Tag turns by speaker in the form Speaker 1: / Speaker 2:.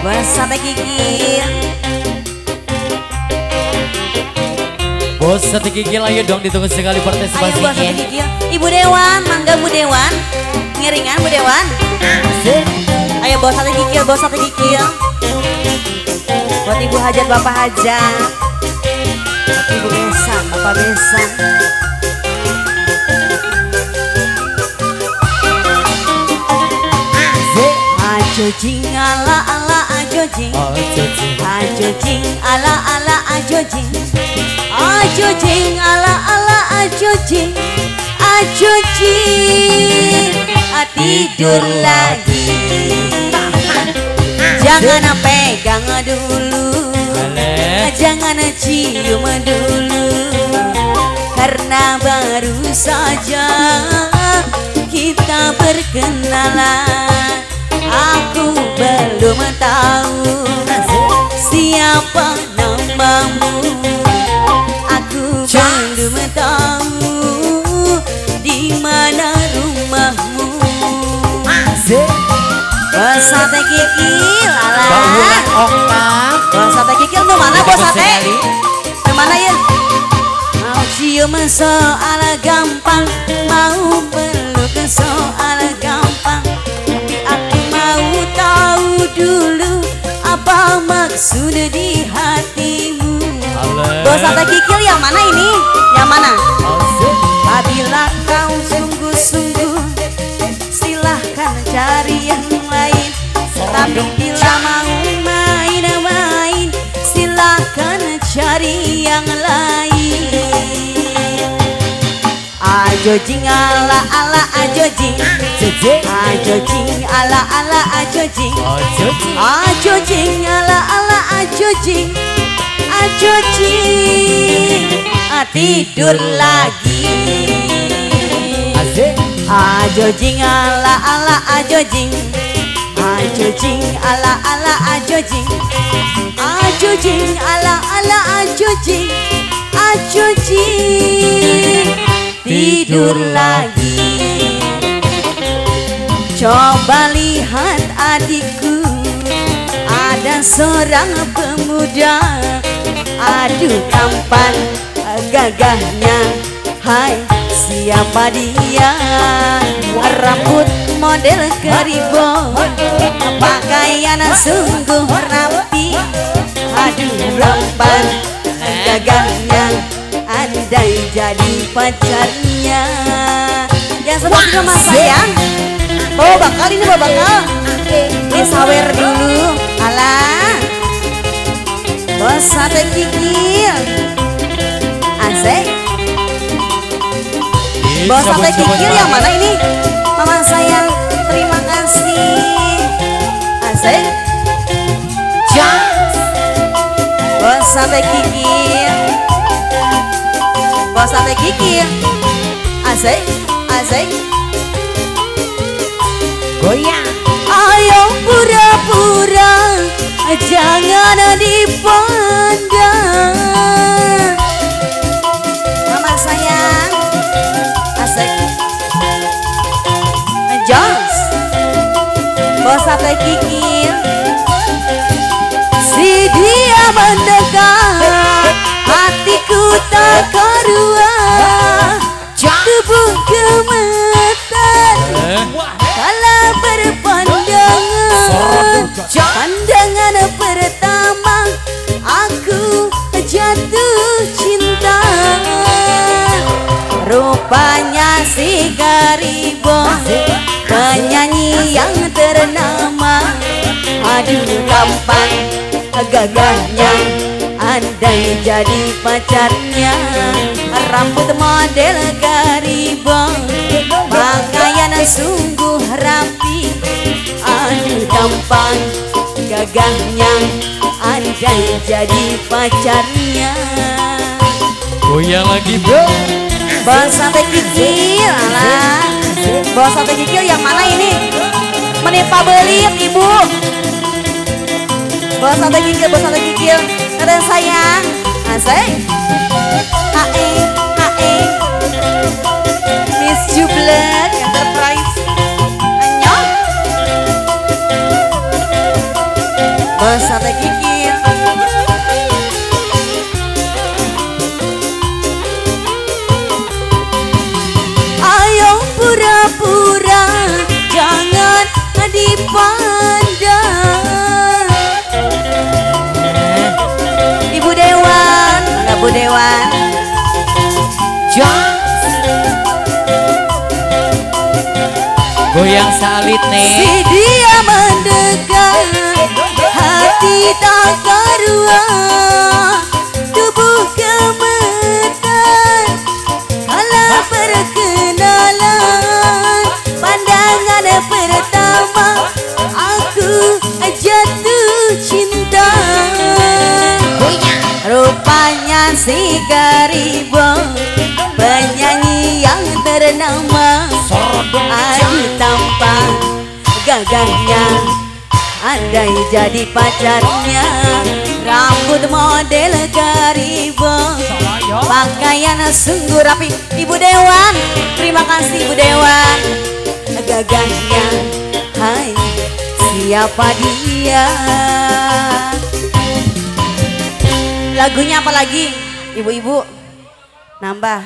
Speaker 1: Bos Sate Kikil.
Speaker 2: Bos Sate Kikil, ayo dong ditunggu sekali
Speaker 1: Ayo Bos Sate
Speaker 2: partisipasinya.
Speaker 1: Kikil. Ibu Dewan, mangga Bu Dewan. Ngiringan Bu Dewan. Ayo Bos Sate Kikil, Bos Sate Kikil. Buat Ibu Hajat, Bapak Hajat. Buat Ibu Besan, Bapak Besan. Ajojing ala ala ajojing, ajojing ala ala ajojing, ajojing ala ala ajojing, ajojing tidur lagi. Jangan pegang dulu, jangan cium dulu, karena baru saja kita berkenalan. Aku belum tahu siapa namamu, aku belum tahu di mana rumahmu. Bos Sate Kikil, alah. Bos Sate Kikil tuh mana Bos Sate? Kemana ya? Mau cium soal gampang, mau peluk soal gampang. Tahu dulu apa maksud di hatimu. Bos Sate Kikil yang mana ini? Yang mana? Apabila kau sungguh-sungguh, silahkan cari yang lain. Tapi bila mau main-main, silahkan cari yang lain. Ajojing ala ala ajojing, ajojing ala ala ajojing, ajojing ala ala ajojing, ajojing tidur lagi. Ajojing ala ala ajojing, ajojing ala ala ajojing, ajojing ala ala ajojing, ajojing tidur lagi. Coba lihat adikku, ada seorang pemuda, aduh tampan gagahnya. Hai, siapa dia? Rambut model keribo, pakaian sungguh rapi, aduh tampan gagahnya. Andai jadi pacarnya, yang sedang juga mas sayang. Bawa bakal ini, bawa bakal. Ini sawer dulu. Alah, Bos Sate Kikil, asik. Bos Sate Kikil yang mana ini? Mama sayang, terima kasih. Asik. Bos Sate Kikil, Bos Sate Kikil, asik, asik. Goyang. Ayo pura-pura, jangan dipandang. Mama sayang, asik. Jos, Bos Sate Kikil. Si dia mendekat, hatiku tak karuan, tubuh gemetar kala berpandangan. Pandangan pertama aku jatuh cinta, rupanya si Garibo, penyanyi yang ternama. Aduh gampang gagahnya, andai jadi pacarnya. Rambut model Garibo, pakaian sungguh rapi, aduh gampang gagahnya, andai jadi pacarnya.
Speaker 2: Goyang lagi bro.
Speaker 1: Bos Sate Kikil, alah. Bos Sate Kikil yang mana ini? Menimpa belit ibu. Bos Sate Kikil, Bos Sate Kikil. Ada sayang, asik. Hae, hae. Miss Jublet Enterprise. Anyong.
Speaker 2: yang salit nih.
Speaker 1: Si dia mendekat, hati tak karuan, tubuh gemetar kala perkenalan. Pandangan pertama aku jatuh cinta. Rupanya si Garibo, penyanyi yang ternama. Adu tampan gagahnya, andai jadi pacarnya. Rambut model Garibo, pakaian sungguh rapi. Ibu Dewan, terima kasih Ibu Dewan. Gagahnya, hai siapa dia? Lagunya apa lagi? Ibu-ibu nambah.